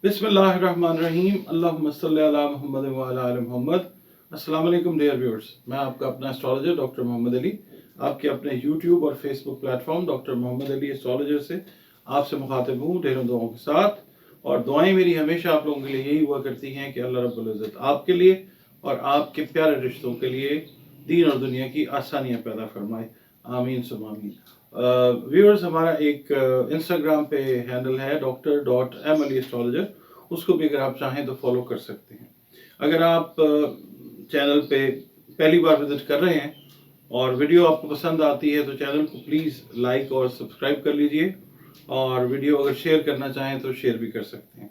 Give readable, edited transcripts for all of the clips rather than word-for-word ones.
बिस्मिल्लाहिर्रहमानिर्रहीम अल्लाहुम्मा सल्ली अला मुहम्मद व अला आलि मुहम्मद। अस्सलाम वालेकुम डियर व्यूअर्स, मैं आपका अपना एस्ट्रोलॉजर डॉक्टर मोहम्मद अली आपके अपने यूट्यूब और Facebook platform doctor Mohammad Ali astrologer से आपसे मुखातिब हूँ ढेरों दुआओं के साथ। और दुआएं मेरी हमेशा आप लोगों के लिए यही हुआ करती हैं कि अल्लाह रब्बुल इज़्ज़त आपके लिए और आपके प्यारे रिश्तों के लिए दीन और दुनिया की आसानियाँ पैदा फरमाए, आमीन सुम आमीन। व्यूअर्स, हमारा एक इंस्टाग्राम पे हैंडल है डॉक्टर.m.ali एस्ट्रोलॉजर, उसको भी अगर आप चाहें तो फॉलो कर सकते हैं। अगर आप चैनल पे पहली बार विजिट कर रहे हैं और वीडियो आपको पसंद आती है तो चैनल को प्लीज़ लाइक और सब्सक्राइब कर लीजिए, और वीडियो अगर शेयर करना चाहें तो शेयर भी कर सकते हैं।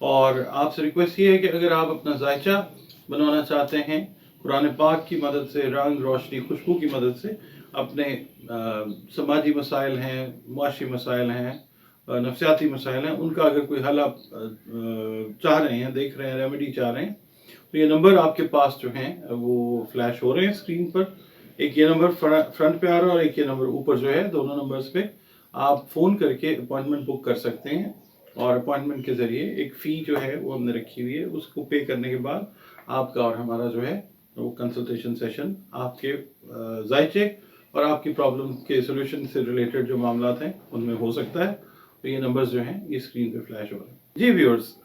और आपसे रिक्वेस्ट ये है कि अगर आप अपना जायचा बनवाना चाहते हैं कुरान पाक की मदद से, रंग रोशनी खुशबू की मदद से, अपने समाजी मसाइल हैं, मुआशी मसाइल हैं, नफसियाती मसाइल हैं, उनका अगर कोई हल आप चाह रहे हैं, देख रहे हैं, रेमेडी चाह रहे हैं, तो ये नंबर आपके पास जो हैं वो फ्लैश हो रहे हैं स्क्रीन पर। एक ये नंबर फ्रंट पे आ रहा है और एक ये नंबर ऊपर जो है, दोनों नंबर्स पे आप फ़ोन करके अपॉइंटमेंट बुक कर सकते हैं। और अपॉइंटमेंट के ज़रिए एक फ़ी जो है वो हमने रखी हुई है, उसको पे करने के बाद आपका और हमारा जो है वो कंसल्टेशन सेशन आपके जायचे और आपकी प्रॉब्लम के सोल्यूशन से रिलेटेड जो मामला हैं उनमें हो सकता है। तो ये नंबर्स जो हैं ये स्क्रीन पे फ्लैश हो रहे हैं। जी व्यूअर्स,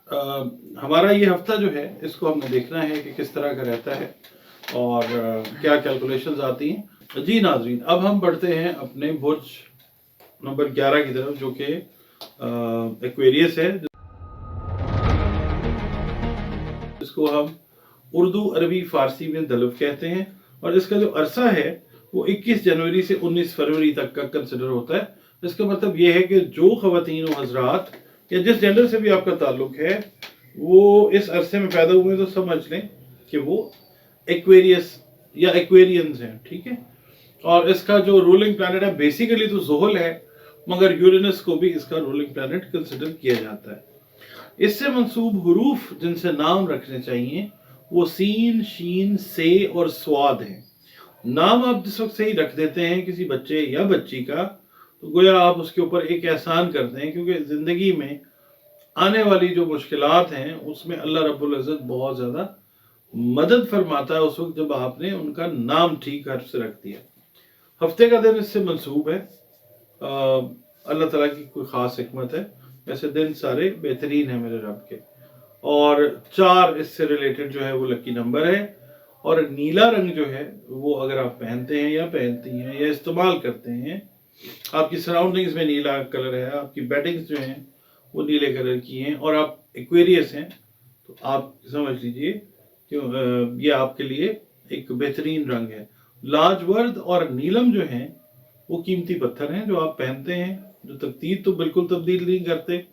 हमारा ये हफ्ता जो है इसको हमने देखना है कि किस तरह का रहता है और क्या कैलकुलेशंस आती हैं। जी नाजरीन, अब हम बढ़ते हैं अपने बुर्ज नंबर 11 की तरफ, जो कि एक्वेरियस है, जिसको हम उर्दू अरबी फारसी में दलव कहते हैं। और इसका जो अरसा है वो 21 जनवरी से 19 फरवरी तक का कंसिडर होता है। इसका मतलब ये है कि जो ख़वातीन व हज़रात या जिस जेंडर से भी आपका ताल्लुक है वो इस अरसे में पैदा हुए तो समझ लें कि वो एक्वेरियस या एक्वेरियंस हैं, ठीक है। और इसका जो रूलिंग प्लैनेट है बेसिकली तो ज़ुहल है, मगर यूरेनस को भी इसका रूलिंग प्लैनेट कंसिडर किया जाता है। इससे मंसूब हुरूफ जिनसे नाम रखने चाहिए वो सीन, शीन, से और स्वाद हैं। नाम आप जिस वक्त से ही रख देते हैं किसी बच्चे या बच्ची का, तो गोया आप उसके ऊपर एक एहसान करते हैं, क्योंकि ज़िंदगी में आने वाली जो मुश्किलात हैं उसमें अल्लाह रब्बुल इज़्ज़त बहुत ज़्यादा मदद फरमाता है उस वक्त जब आपने उनका नाम ठीक हर्फ से रख दिया। हफ्ते का दिन इससे मंसूब है, अल्लाह ताला की कोई ख़ास हिकमत है। वैसे दिन सारे बेहतरीन है मेरे रब के। और 4 इससे रिलेटेड जो है वो लकी नंबर है। और नीला रंग जो है वो अगर आप पहनते हैं या पहनती हैं या इस्तेमाल करते हैं, आपकी सराउंडिंग्स में नीला कलर है, आपकी बेडिंग्स जो हैं वो नीले कलर की हैं, और आप एक्वेरियस हैं, तो आप समझ लीजिए कि ये आपके लिए एक बेहतरीन रंग है। लाजवर्द और नीलम जो हैं वो कीमती पत्थर हैं जो आप पहनते हैं, जो तकदीर तो बिल्कुल तब्दील नहीं करते,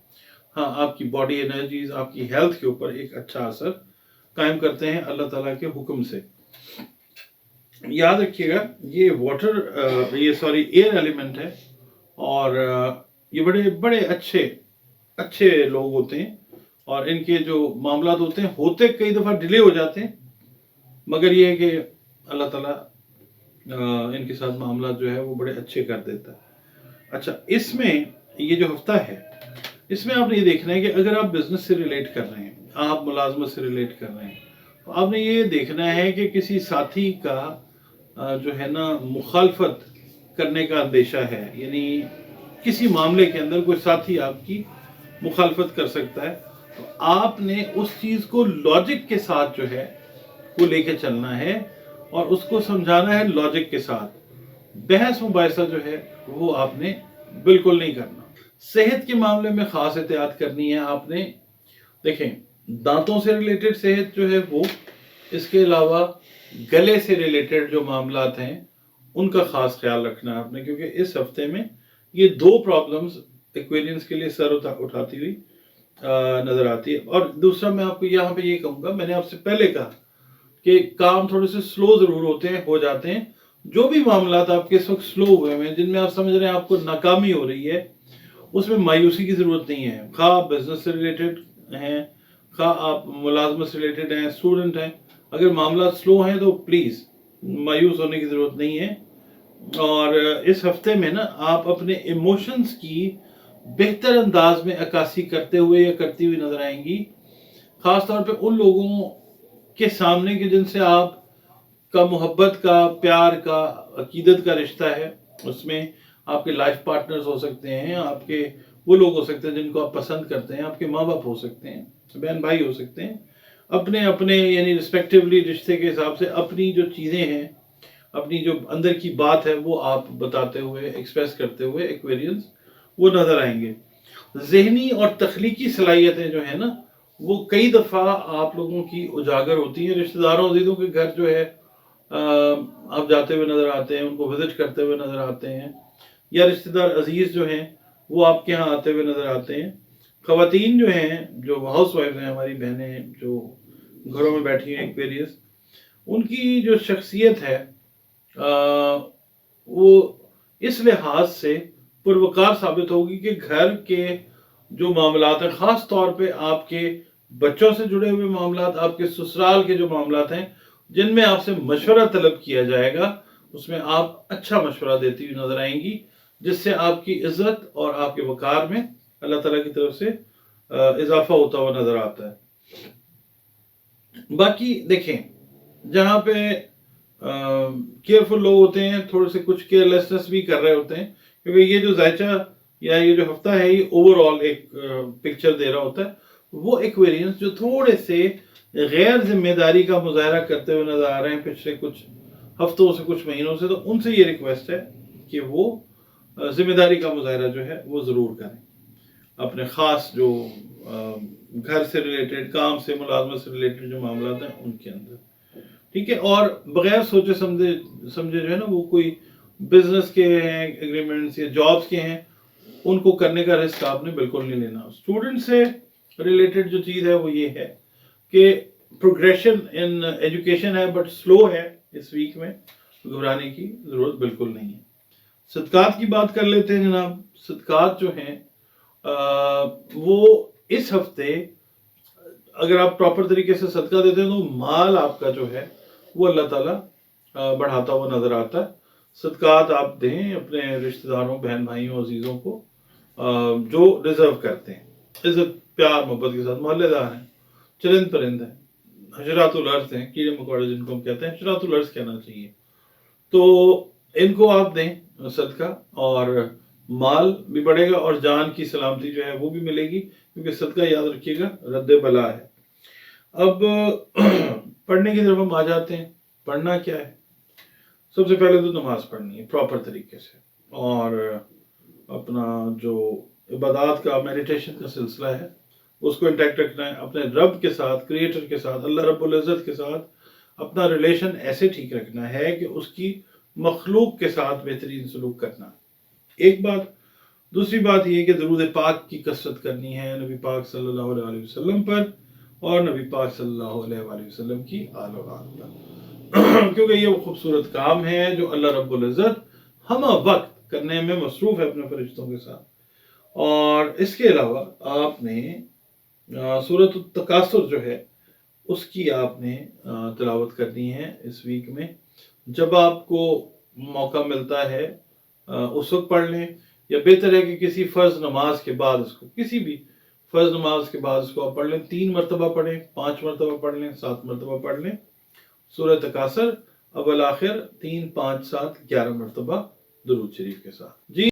हाँ आपकी बॉडी एनर्जीज, आपकी हेल्थ के ऊपर एक अच्छा असर कायम करते हैं अल्लाह ताला के हुक्म से। याद रखिएगा ये एयर एलिमेंट है, और ये बड़े बड़े अच्छे लोग होते हैं, और इनके जो मामला होते कई दफ़ा डिले हो जाते हैं, मगर ये है कि अल्लाह ताला इनके साथ मामला जो है वो बड़े अच्छे कर देता है। अच्छा, इसमें ये जो हफ्ता है इसमें आपने ये देखना है कि अगर आप बिजनेस से रिलेट कर रहे हैं, आप मुलाजमत से रिलेट कर रहे हैं, तो आपने ये देखना है कि किसी साथी का जो है ना मुखालफत करने का अंदेशा है, यानी किसी मामले के अंदर कोई साथी आपकी मुखालफत कर सकता है, तो आपने उस चीज़ को लॉजिक के साथ जो है वो लेके चलना है और उसको समझाना है लॉजिक के साथ। बहस मुबाहिसा जो है वो आपने बिल्कुल नहीं करना। सेहत के मामले में खास एहतियात करनी है आपने। देखें, दांतों से रिलेटेड सेहत जो है वो, इसके अलावा गले से रिलेटेड जो मामलात हैं उनका खास ख्याल रखना है आपने, क्योंकि इस हफ्ते में ये 2 प्रॉब्लम्स एक्वेरियंस के लिए सर उठाती हुई नजर आती है। और दूसरा मैं आपको यहाँ पे ये कहूँगा, मैंने आपसे पहले कहा कि काम थोड़े से स्लो जरूर हो जाते हैं। जो भी मामलात आपके इस वक्त स्लो हुए हैं, जिनमें आप समझ रहे हैं आपको नाकामी हो रही है, उसमें मायूसी की ज़रूरत नहीं है। खा आप बिजनेस से रिलेटेड हैं, खा आप मुलाजमत से रिलेटेड हैं, स्टूडेंट हैं, अगर मामला स्लो हैं तो प्लीज़ मायूस होने की ज़रूरत नहीं है। और इस हफ्ते में ना आप अपने इमोशंस की बेहतर अंदाज में अक्कासी करते हुए या करती हुई नजर आएंगी, खास तौर पे उन लोगों के सामने कि जिनसे आप का मोहब्बत का, प्यार का, अकीदत का रिश्ता है। उसमें आपके लाइफ पार्टनर्स हो सकते हैं, आपके वो लोग हो सकते हैं जिनको आप पसंद करते हैं, आपके माँ बाप हो सकते हैं, बहन भाई हो सकते हैं। अपने अपने यानी रिस्पेक्टिवली रिश्ते के हिसाब से अपनी जो चीज़ें हैं, अपनी जो अंदर की बात है, वो आप बताते हुए, एक्सप्रेस करते हुए एक्वेरियंस वो नज़र आएंगे। ज़हनी और तख्लीकी सलाहियतें जो है ना, वो कई दफ़ा आप लोगों की उजागर होती हैं। रिश्तेदारों अजीज़ों के घर जो है आप जाते हुए नज़र आते हैं, उनको विज़िट करते हुए नज़र आते हैं, या रिश्तेदार अजीज़ जो हैं वो आपके यहाँ आते हुए नज़र आते हैं। ख़वातीन जो हैं, जो हाउस वाइफ हैं, हमारी बहनें जो घरों में बैठी हैं एक्वेरियस, उनकी जो शख्सियत है वो इस लिहाज से पुरवकार साबित होगी कि घर के जो मामलात हैं, ख़ास तौर पे आपके बच्चों से जुड़े हुए मामलात, आपके ससुराल के जो मामलात हैं जिनमें आपसे मशवरा तलब किया जाएगा, उसमें आप अच्छा मशवरा देती हुई नजर आएंगी, जिससे आपकी इज्जत और आपके वकार में अल्लाह ताला की तरफ से इजाफा होता हुआ नजर आता है। बाकी देखें, जहाँ पे केयरफुल लोग होते हैं, थोड़े से कुछ केयरलेसनेस भी कर रहे होते हैं, क्योंकि ये जो जायचा या ये जो हफ्ता है ये ओवरऑल एक पिक्चर दे रहा होता है। वो एक्वेरियंस जो थोड़े से गैर जिम्मेदारी का मुजाहरा करते हुए नजर आ रहे हैं पिछले कुछ हफ्तों से, कुछ महीनों से, तो उनसे ये रिक्वेस्ट है कि वो जिम्मेदारी का मुजाहरा जो है वो ज़रूर करें अपने ख़ास जो घर से रिलेटेड, काम से, मुलाजमत से रिलेटेड जो मामला हैं उनके अंदर, ठीक है। और बगैर सोचे समझे जो है ना, वो कोई बिजनेस के हैं एग्रीमेंट्स या जॉब्स के हैं, उनको करने का रिस्क आपने बिल्कुल नहीं लेना। स्टूडेंट से रिलेटेड जो चीज़ है वो ये है कि प्रोग्रेशन इन एजुकेशन है बट स्लो है इस वीक में, घबराने की ज़रूरत बिल्कुल नहीं है। सदकात की बात कर लेते हैं जनाब। सदकात जो हैं वो इस हफ्ते अगर आप प्रॉपर तरीके से सदका देते हैं तो माल आपका जो है वो अल्लाह ताला बढ़ाता हुआ नजर आता है। सदकात आप दें अपने रिश्तेदारों, बहन भाइयों, अजीज़ों को जो डिजर्व करते हैं, इज्जत प्यार मोहब्बत के साथ। मोहल्लेदार हैं, चरिंद परिंद हैं, हजरातुल अर्ज़ हैं, कीड़े मकोड़े जिनको हम कहते हैं, हजरातुल अर्ज़ कहना चाहिए, तो इनको आप दें सदका, और माल भी बढ़ेगा और जान की सलामती जो है वो भी मिलेगी, क्योंकि सदका याद रखिएगा रद्द बला है। अब पढ़ने की तरफ हम आ जाते हैं। पढ़ना क्या है? सबसे पहले तो नमाज पढ़नी है प्रॉपर तरीके से, और अपना जो इबादत का, मेडिटेशन का सिलसिला है उसको इंटैक्ट रखना है। अपने रब के साथ, क्रिएटर के साथ, अल्लाह रब्बुल इज़्ज़त के साथ अपना रिलेशन ऐसे ठीक रखना है कि उसकी मखलूक के साथ बेहतरीन सलूक करना, एक बात। दूसरी बात यह कि दरूद पाक की कसरत करनी है नबी पाक सल्लल्लाहु अलैहि वसल्लम पर और नबी पाक सल्लल्लाहु अलैहि वसल्लम की आल औलाद पर, क्योंकि ये वो खूबसूरत काम है जो अल्लाह रब्बुल इज़्ज़त हम वक्त करने में मसरूफ़ है अपने फरिश्तों के साथ। और इसके अलावा आपने सूरत तकासुर जो है उसकी आपने तिलावत करनी है इस वीक में। जब आपको मौका मिलता है उस वक्त पढ़ लें, या बेहतर है कि किसी फ़र्ज नमाज के बाद उसको, किसी भी फ़र्ज नमाज के बाद उसको आप पढ़ लें। 3 मरतबा पढ़ें, 5 मरतबा पढ़ लें, 7 मरतबा पढ़ लें सूरह तकासुर, अव्वल आखिर 3, 5, 7, 11 मरतबा दुरूद शरीफ के साथ। जी।